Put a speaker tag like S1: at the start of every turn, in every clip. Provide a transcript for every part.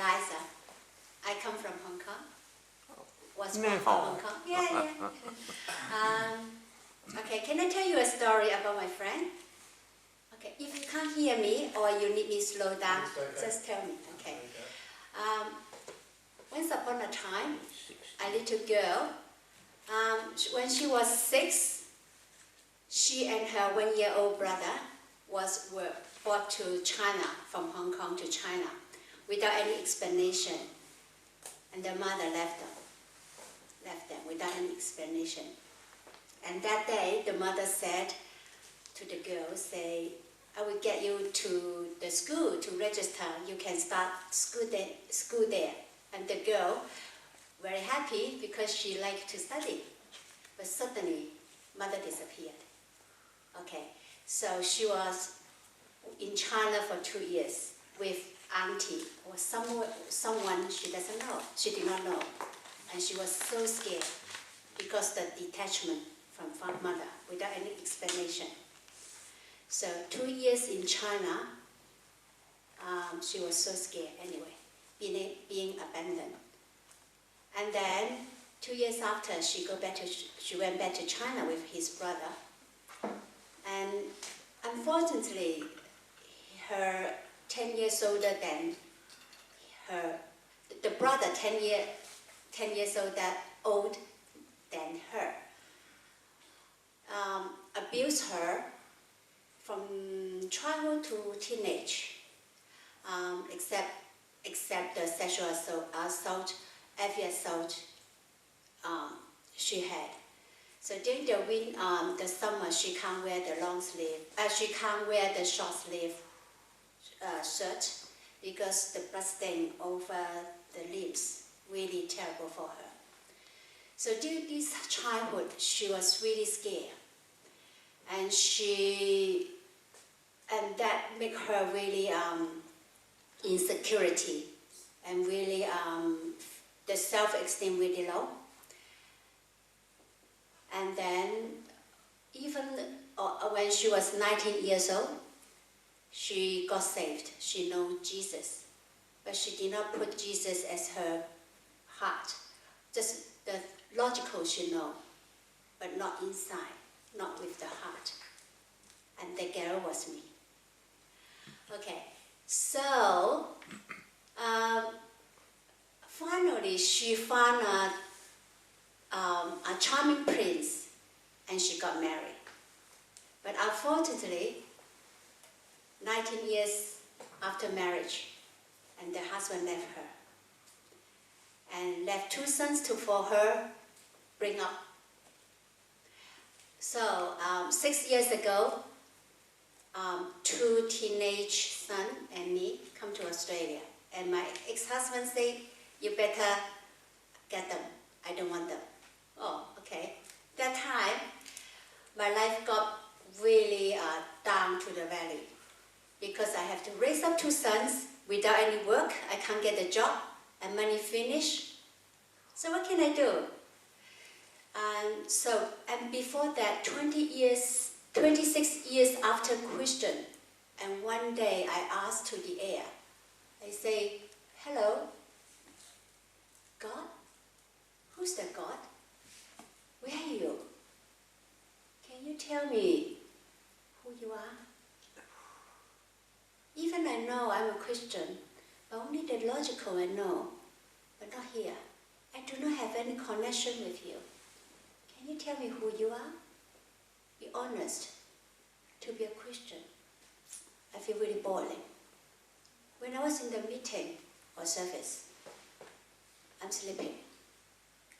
S1: Eliza. I come from Hong Kong. Was born from Hong Kong. Yeah. Okay, can I tell you a story about my friend? Okay, if you can't hear me or you need me to slow down, just tell me. Okay. Once upon a time, a little girl, when she was 6, she and her 1-year-old brother were brought to China, from Hong Kong to China, without any explanation. And their mother left them without any explanation. And that day, the mother said to the girl, I will get you to the school to register. You can start school there. And the girl, very happy because she liked to study. But suddenly, mother disappeared. Okay, so she was in China for 2 years with auntie or someone she doesn't know. She did not know. And she was so scared because the detachment from mother without any explanation. So 2 years in China, she was so scared anyway, being abandoned. And then 2 years after, she went back to China with his brother. And unfortunately, her 10 years older than the brother 10 years old than her, abused her from childhood to teenage, except the sexual assault, every assault she had. So during the summer, she can't wear the long sleeve. She can't wear the short sleeve shirt because the blood stain over the lips really terrible for her. So during this childhood, she was really scared, and that made her really insecurity, and really the self-esteem really low. And then even when she was 19 years old, she got saved. She knew Jesus, but she did not put Jesus as her heart. Just the logical she know, but not inside, not with the heart. And the girl was me. Okay, so finally she found a charming prince, and she got married. But unfortunately, 19 years after marriage, and the husband left her, and left 2 sons for her bring up. So 6 years ago, 2 teenage sons and me come to Australia, and my ex-husband said, "You better get them. I don't want them." Oh, okay. That time, my life got really down to the valley because I have to raise up 2 sons without any work. I can't get a job, and money finished. So what can I do? And before that, 26 years after Christian, and one day I asked to the air, I say, "Hello, God? Who's the God? Where are you? Can you tell me who you are?" Even I know I'm a Christian, but only the logical I know, but not here. I do not have any connection with you. Can you tell me who you are? Be honest. To be a Christian, I feel really boring. When I was in the meeting or service, I'm sleeping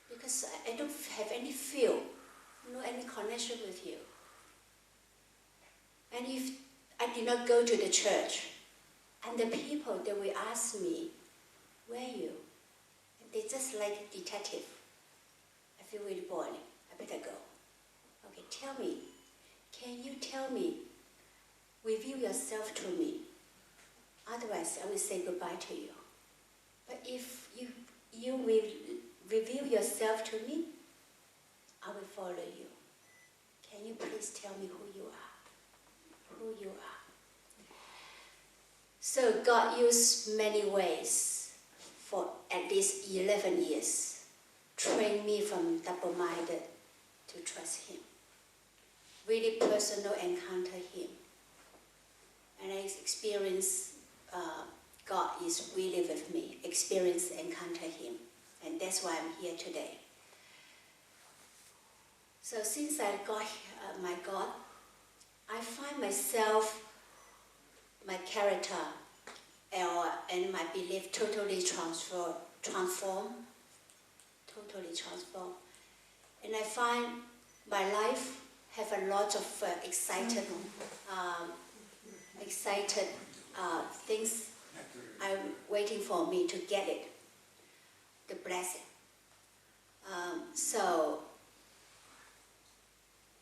S1: because I don't have any feel, any connection with you. And if I did not go to the church, and the people, they will ask me, "Where are you?" And they just like a detective. I feel really boring. I better go. Okay, tell me. Can you tell me? Reveal yourself to me. Otherwise, I will say goodbye to you. But if you will reveal yourself to me, I will follow you. Can you please tell me who you are? Who you are? So God used many ways for at least 11 years, trained me from double-minded to trust him. Really personal encounter him. And I experience God is really with me, experience, encounter him. And that's why I'm here today. So since I got my God, I find myself, my character, and my belief totally transformed. And I find my life have a lot of excited things I'm waiting for me to get it, the blessing. So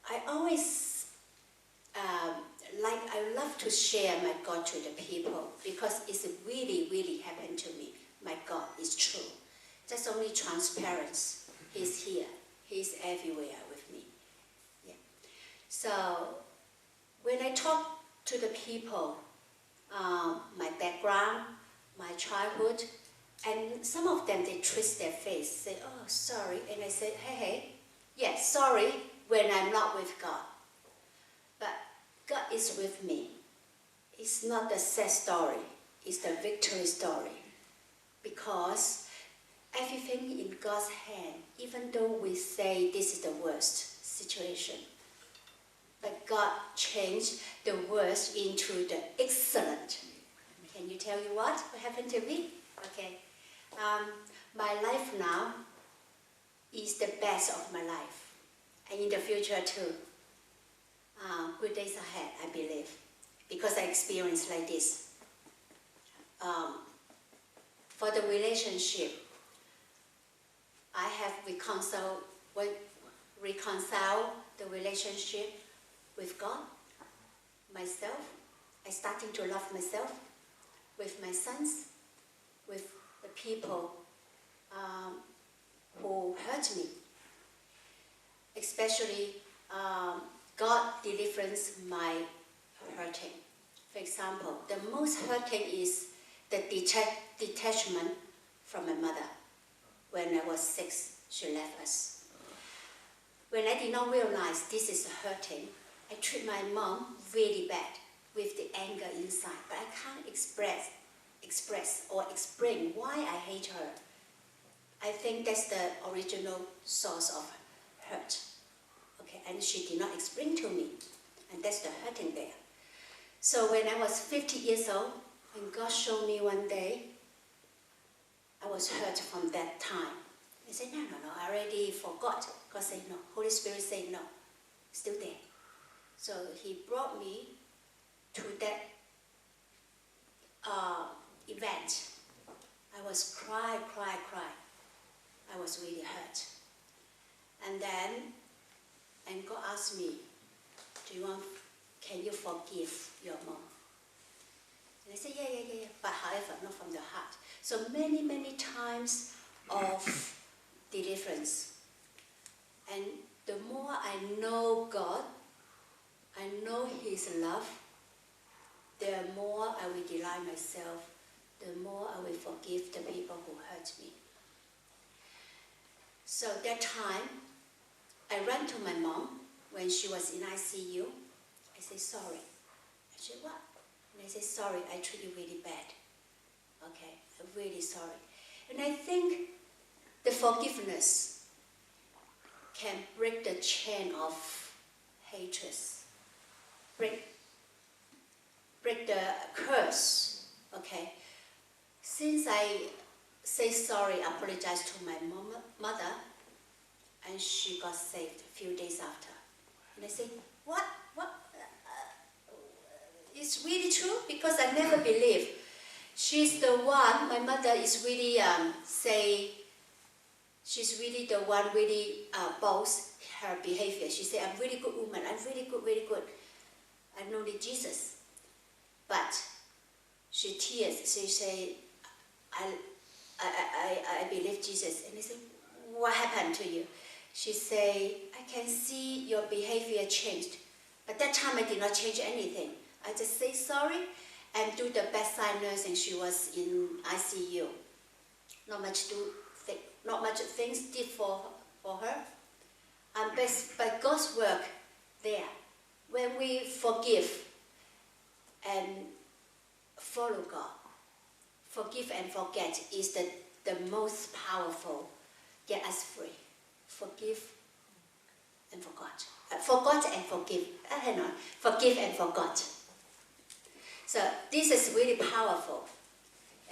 S1: I always I love to share my God to the people because it's really, really happened to me. My God is true. That's only transparency. He's here. He's everywhere with me. Yeah. So when I talk to the people, my background, my childhood, and some of them, they twist their face, say, oh, sorry. And I say, hey, yes, sorry when I'm not with God. But God is with me. It's not the sad story. It's the victory story. Because everything in God's hand, even though we say this is the worst situation, but God changed the worst into the excellent. Can you tell you what happened to me? Okay. My life now is the best of my life. And in the future too. Good days ahead, I believe. Because I experienced like this. For the relationship, I have reconciled the relationship with God, myself. I'm starting to love myself, with my sons, with the people who hurt me. Especially, God delivers my hurting. For example, the most hurting is the detachment from my mother. When I was 6, she left us. When I did not realize this is hurting, I treat my mom really bad with the anger inside, but I can't express or explain why I hate her. I think that's the original source of hurt. Okay, and she did not explain to me, and that's the hurting there. So when I was 50 years old, when God showed me one day, I was hurt from that time. I said, no, I already forgot. God said no. Holy Spirit said no. Still there. So he brought me to that event. I was cry. I was really hurt. And God asked me, can you forgive your mom? And I said, yeah. But however, not from the heart. So many times of deliverance. And the more I know God, I know His love, the more I will delight myself, the more I will forgive the people who hurt me. So that time, I ran to my mom when she was in ICU. I said, sorry. I said, what? And I said, sorry, I treat you really bad. Okay, I'm really sorry. And I think the forgiveness can break the chain of hatred, break the curse, okay? Since I say sorry, apologize to my mother, and she got saved a few days after. And I said, what? It's really true? Because I never believed. She's the one, my mother is really, she's really the one really boasts her behavior. She said, I'm really good woman, I'm really good. I know Jesus. But she tears, she say, I believe Jesus. And I said, what happened to you? She say, I can see your behavior changed. But that time I did not change anything. I just say sorry and do the bedside nursing. She was in ICU. not much things did for her. But God's work there, when we forgive and follow God, forgive and forget is the most powerful, get us free. Forgive and forgot. Forgot and forgive. Forgive and forgot. So this is really powerful.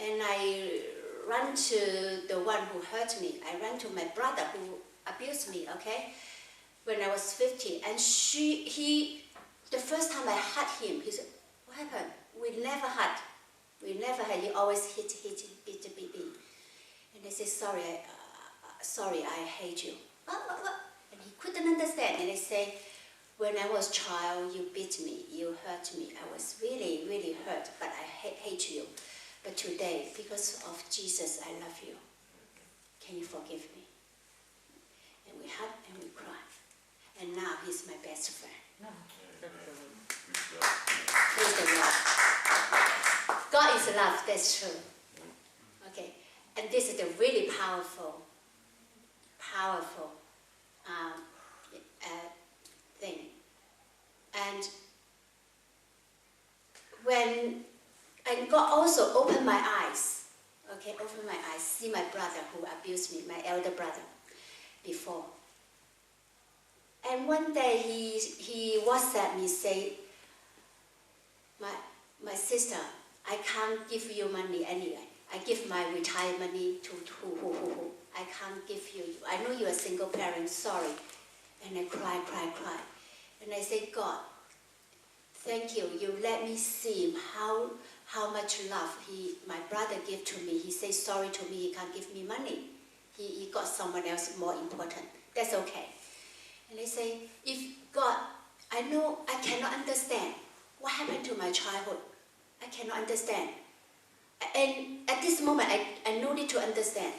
S1: And I ran to the one who hurt me. I ran to my brother who abused me, okay? When I was 15. And the first time I hurt him, he said, what happened? We never hurt. He always hit, beat. And I said, sorry, I hate you. What? And he couldn't understand. And I say, when I was a child, you beat me, you hurt me. I was really, really hurt, but I hate you. But today, because of Jesus, I love you. Can you forgive me? And we hug and we cry. And now he's my best friend. Praise the Lord. God is love, that's true. Okay, and this is the really powerful thing. And God also opened my eyes, see my brother who abused me, my elder brother, before. And one day he WhatsApped me, say, my sister, I can't give you money anyway. I give my retired money to who. I can't give you. I know you're a single parent, sorry. And I cry. And I say, God, thank you. You let me see how much love my brother gave to me. He says sorry to me, he can't give me money. He got someone else more important. That's okay. And I say, if God, I know I cannot understand what happened to my childhood. I cannot understand. And at this moment, I no need to understand.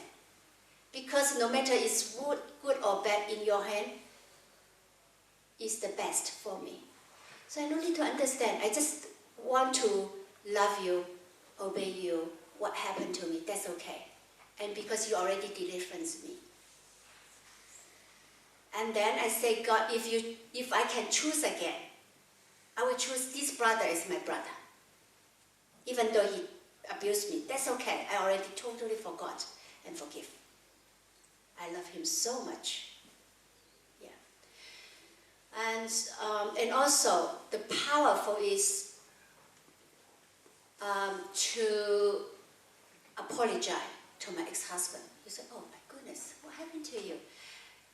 S1: Because no matter it's good or bad in your hand, it's the best for me. So I no need to understand. I just want to love you, obey you, what happened to me, that's okay. And because you already delivered me. And then I say, God, if I can choose again, I will choose this brother as my brother. Even though he abused me, that's okay. I already totally forgot and forgive. I love him so much. Yeah. And also, the powerful is to apologize to my ex-husband. He said, oh my goodness, what happened to you?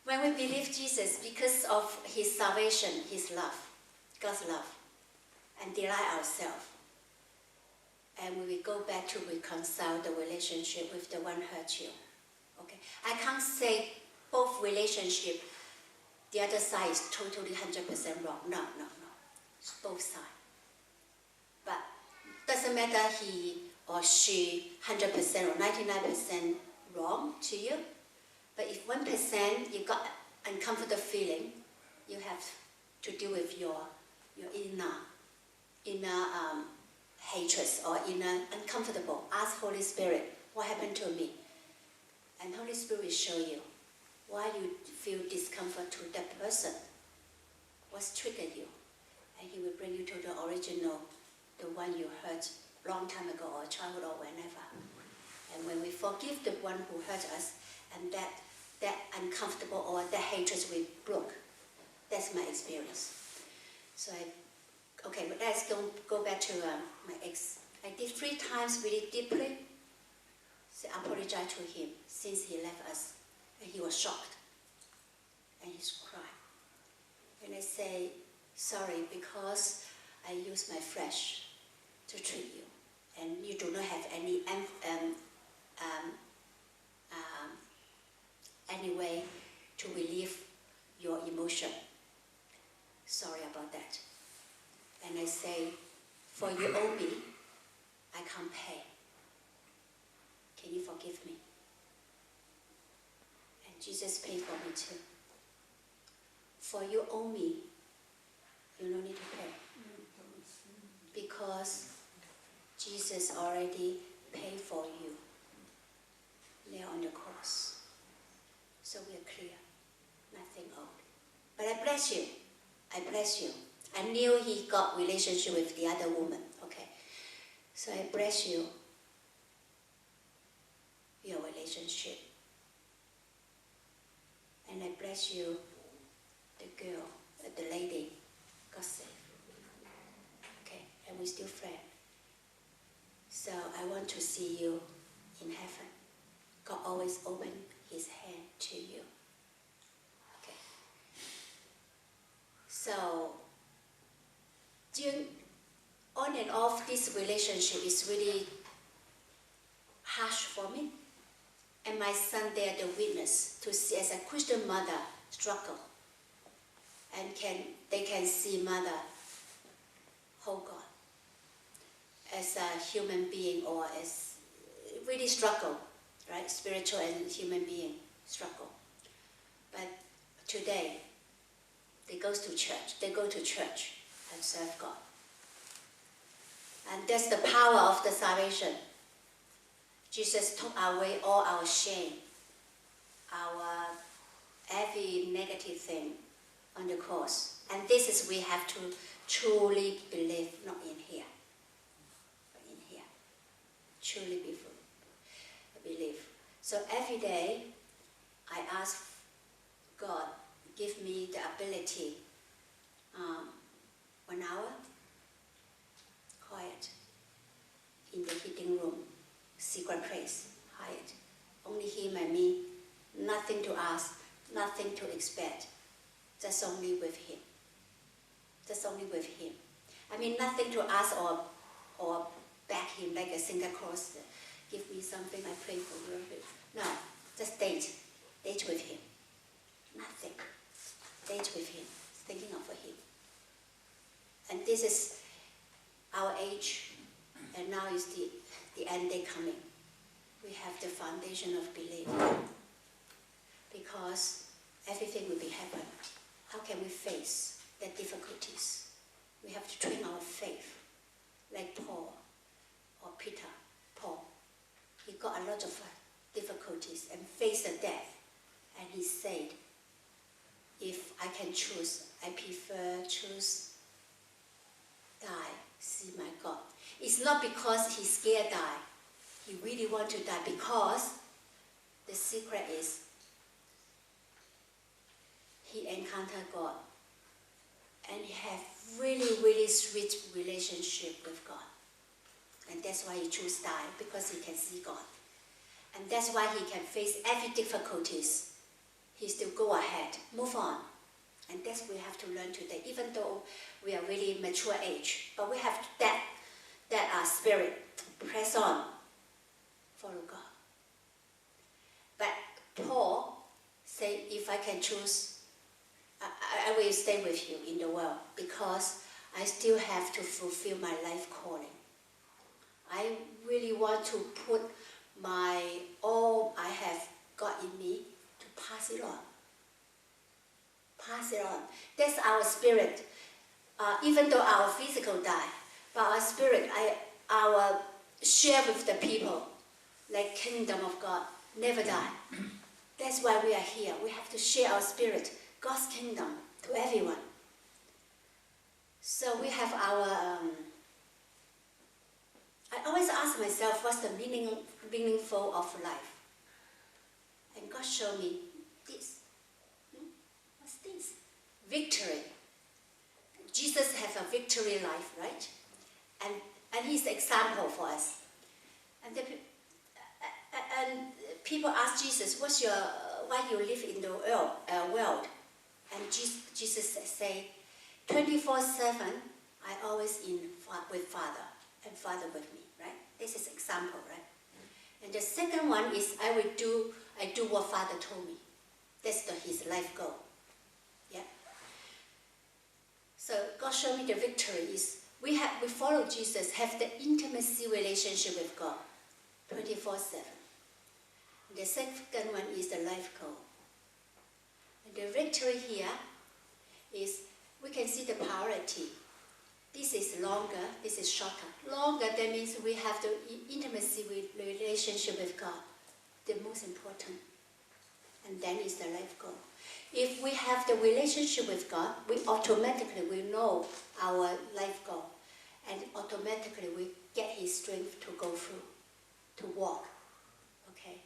S1: When we believe Jesus, because of his salvation, his love, God's love, and delight ourselves, and we will go back to reconcile the relationship with the one who hurt you. Okay, I can't say both relationship, the other side is totally 100% wrong. No. It's both sides. But doesn't matter he or she 100% or 99% wrong to you. But if 1% you got uncomfortable feeling, you have to deal with your inner hatred or inner uncomfortable. Ask Holy Spirit, what happened to me? And Holy Spirit will show you why you feel discomfort to that person. What's triggered you? And he will bring you to the original, the one you hurt long time ago or childhood or whenever. And when we forgive the one who hurt us, and that uncomfortable or that hatred we broke, that's my experience. So but let's go back to my ex. I did 3 times really deeply. So I apologized to him since he left us. And he was shocked. And he cried. And I say, sorry, because I use my flesh to treat you. And you do not have any way to relieve your emotion. Sorry about that. And I say, for you owe me, I can't pay. Can you forgive me? And Jesus paid for me too. For you owe me, you don't need to pay. Because Jesus already paid for you. bless you. I bless you. I knew he got relationship with the other woman. Okay. So I bless you, your relationship. And I bless you, the girl, the lady, got saved. Okay, and we're still friends. So I want to see you in heaven. God always open his hand to you. Okay. So, on and off, this relationship is really harsh for me. And my son, they are the witness to see as a Christian mother struggle. And they can see mother, oh God, as a human being or as really struggle, right? Spiritual and human being struggle. But today, they go to church and serve God. And that's the power of the salvation. Jesus took away all our shame, our every negative thing on the cross. And this is we have to truly believe, not in here, but in here. Truly believe. So every day, I ask God, give me the ability, 1 hour, quiet, in the hidden room, secret place, hide. Only him and me, nothing to ask, nothing to expect, just only with him. Just only with him. I mean, nothing to ask or beg him like a Santa Claus, give me something, I pray for you. No, just date with him. Nothing. Date with him, thinking of him. And this is our age, and now is the end day coming. We have the foundation of belief. Because everything will be happen. How can we face the difficulties? We have to train our faith, like Paul or Paul. He got a lot of difficulties and faced the death. And he said, if I can choose, I prefer choose die, see my God. It's not because he's scared die. He really want to die because the secret is he encountered God. And he had really, really sweet relationship with God. And that's why he chose die, because he can see God. And that's why he can face every difficulties. He still go ahead, move on. And that's what we have to learn today, even though we are really mature age. But we have that spirit, press on, follow God. But Paul said, if I can choose, I will stay with you in the world, because I still have to fulfill my life calling. I really want to put all I have got in me to pass it on. Pass it on. That's our spirit. Even though our physical die, but our spirit, our share with the people, like kingdom of God, never die. That's why we are here. We have to share our spirit, God's kingdom, to everyone. So we have our. I always ask myself, what's the meaningful of life? And God showed me this. What's this? Victory. Jesus has a victory life, right? And he's the example for us. And people ask Jesus, why you live in the world? And Jesus say, 24/7, I always with Father, and Father with me, right? This is example, right? And the second one is I do what Father told me. That's his life goal. Yeah. So God showed me the victory is we follow Jesus, have the intimacy relationship with God, 24/7. The second one is the life goal. And the victory here is we can see the priority. This is longer, this is shorter. Longer, that means we have the intimacy relationship with God, the most important. and then is the life goal. If we have the relationship with God, we automatically will know our life goal, and automatically we get His strength to go through, to walk. Okay,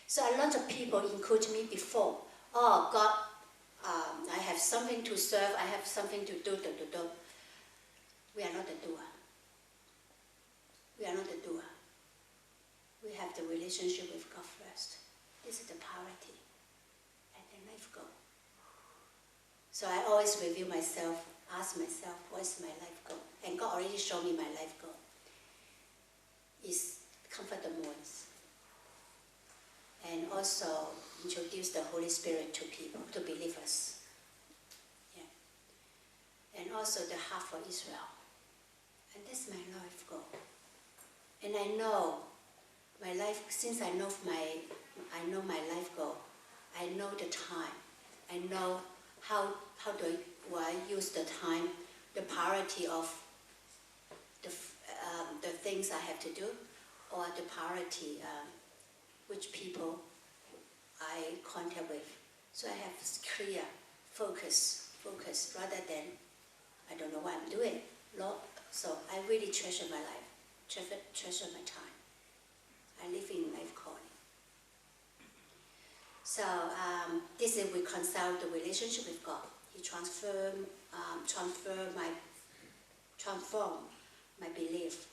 S1: so a lot of people, including me before, oh God, I have something to serve, I have something to do. We are not the doer. We are not the doer. We have the relationship with God first. This is the priority and the life goal. So I always review myself, ask myself, what is my life goal? And God already showed me my life goal. Is comfort the mourns. And also introduce the Holy Spirit to people, to believers. Yeah. And also the heart for Israel. And that's my life goal. And I know my life, since I know my life goal, I know the time. I know how do I use the time, the priority of the things I have to do, or the priority which people I contact with. So I have clear focus rather than I don't know what I'm doing. So I really treasure my life, treasure my time. I live in life calling. So this is we consult the relationship with God. He transform my belief.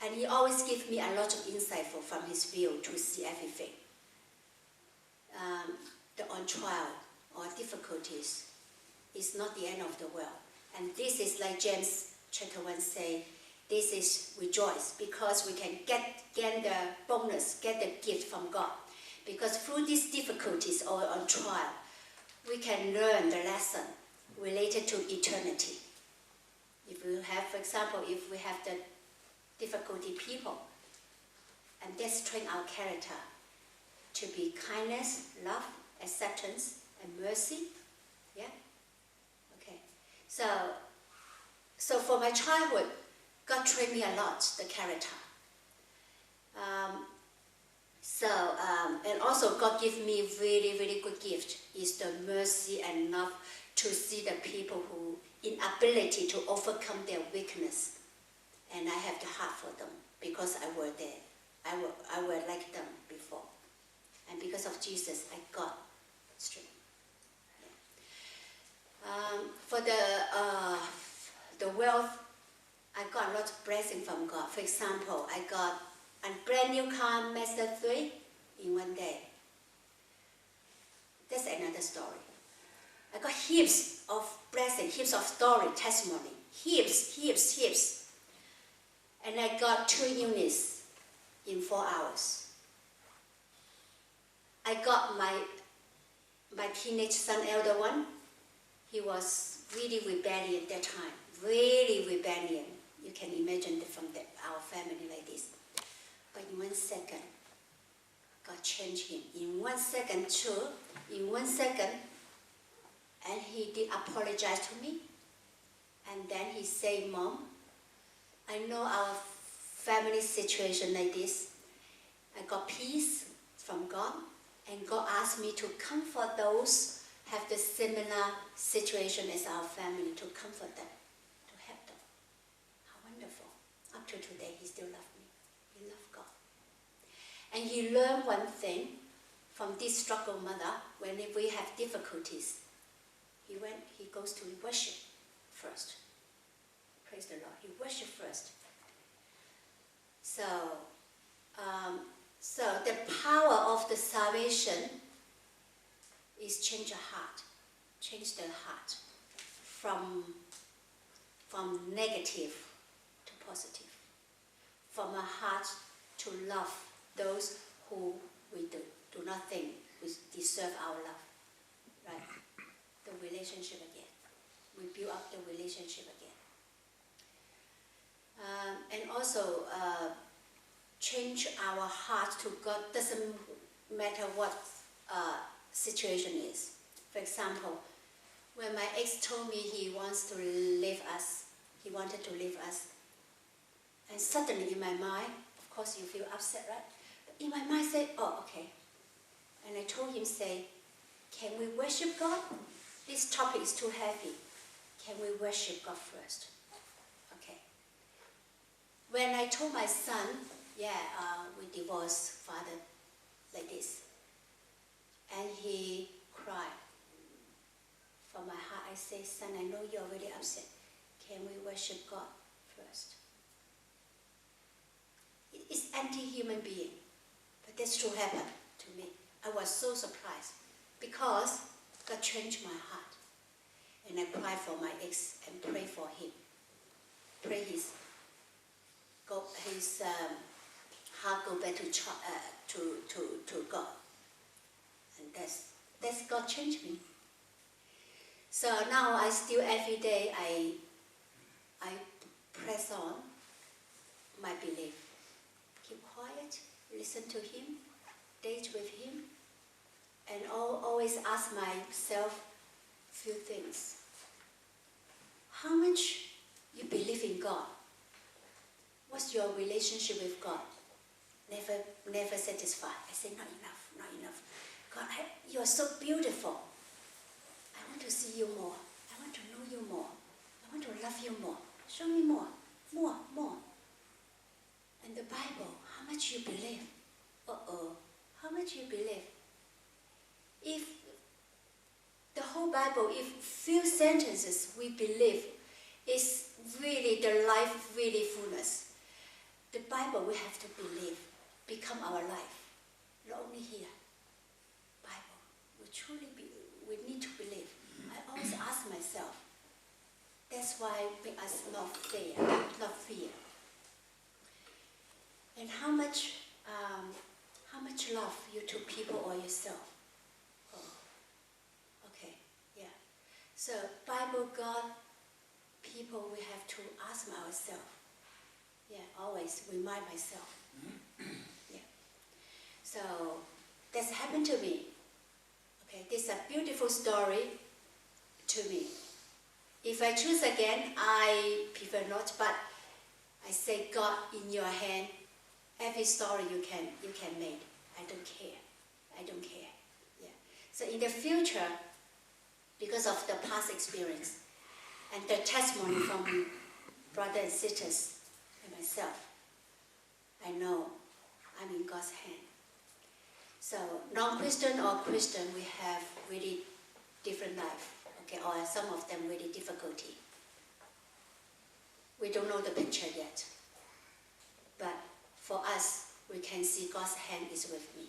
S1: And He always gives me a lot of insight from His view to see everything. The on trial or difficulties is not the end of the world. And this is like James chapter 1 say, this is rejoice because we can get the bonus, get the gift from God. Because through these difficulties or on trial, we can learn the lesson related to eternity. If we have, for example, if we have the difficulty people, and that train our character to be kindness, love, acceptance, and mercy. Yeah? Okay. So for my childhood, God trained me a lot, the character. And also God gave me really, really good gift, is the mercy and love to see the people who inability to overcome their weakness. And I have the heart for them because I were there. I were like them before. And because of Jesus, I got strength. Yeah. For the wealth, I got a lot of blessing from God. For example, I got a brand new car, Mazda 3, in one day. That's another story. I got heaps of blessing, heaps of story, testimony, heaps. And I got 2 units in 4 hours. I got my teenage son, elder one. He was really rebellious at that time, really rebellious. You can imagine from our family like this. But in 1 second, God changed him. In 1 second, too. In 1 second, and he did apologize to me. And then he said, Mom, I know our family situation like this. I got peace from God. And God asked me to comfort those have the similar situation as our family, to comfort them, to help them. How wonderful. Up to today, he still loves me. He loves God. And he learned one thing from this struggle mother. When we have difficulties, he goes to worship first. Praise the Lord. He worship first. So the power of the salvation is change the heart. Change the heart from negative to positive. From a heart to love those who we do not think we deserve our love. Right? The relationship again. We build up the relationship again. And also change our heart to God. Doesn't matter what situation is. For example, when my ex told me he wants to leave us, he wanted to leave us, and suddenly in my mind, of course you feel upset, right? in my mind I said, oh, okay. And I told him, say, can we worship God? This topic is too heavy. Can we worship God first? Okay. When I told my son, we divorced father like this, and he cried. From my heart, I say, son, I know you're really upset. Can we worship God first? It's anti-human being, but that's true happened to me. I was so surprised because God changed my heart. And I cried for my ex and pray for him. Pray his heart go back to God. And that's God changed me. So now I still every day I press on my belief. Keep quiet, listen to him, date with him, and always ask myself few things. How much you believe in God? What's your relationship with God? Never satisfied. I say, not enough. God, you are so beautiful. I want to see you more. I want to know you more. I want to love you more. Show me more. And the Bible, how much you believe? How much you believe? If the whole Bible, if few sentences we believe, is really the life, really fullness. The Bible we have to believe, become our life. Not only here. Bible, we need to believe. I always ask myself. That's why make us not fear. And how much love you to people or yourself? So Bible, God, people, we have to ask ourselves. Always remind myself. So that's happened to me. Okay, this is a beautiful story to me. If I choose again, I prefer not, but I say, God, in your hand, every story you can make. I don't care. So in the future, because of the past experience and the testimony from brothers and sisters and myself, I know I'm in God's hand. So non-Christian or Christian, we have really different life, okay, or some of them really difficulty. We don't know the picture yet, but for us, we can see God's hand is with me.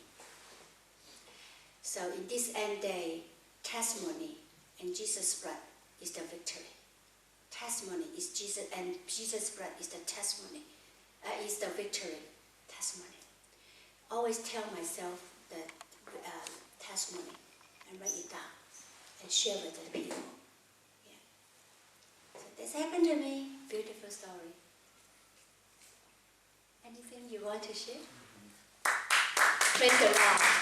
S1: So in this end day, testimony and Jesus' blood is the victory. Testimony is Jesus, and Jesus' blood is the testimony, is the victory. Testimony. Always tell myself the testimony and write it down and share with the people. So this happened to me. Beautiful story. Anything you want to share? Praise the Lord.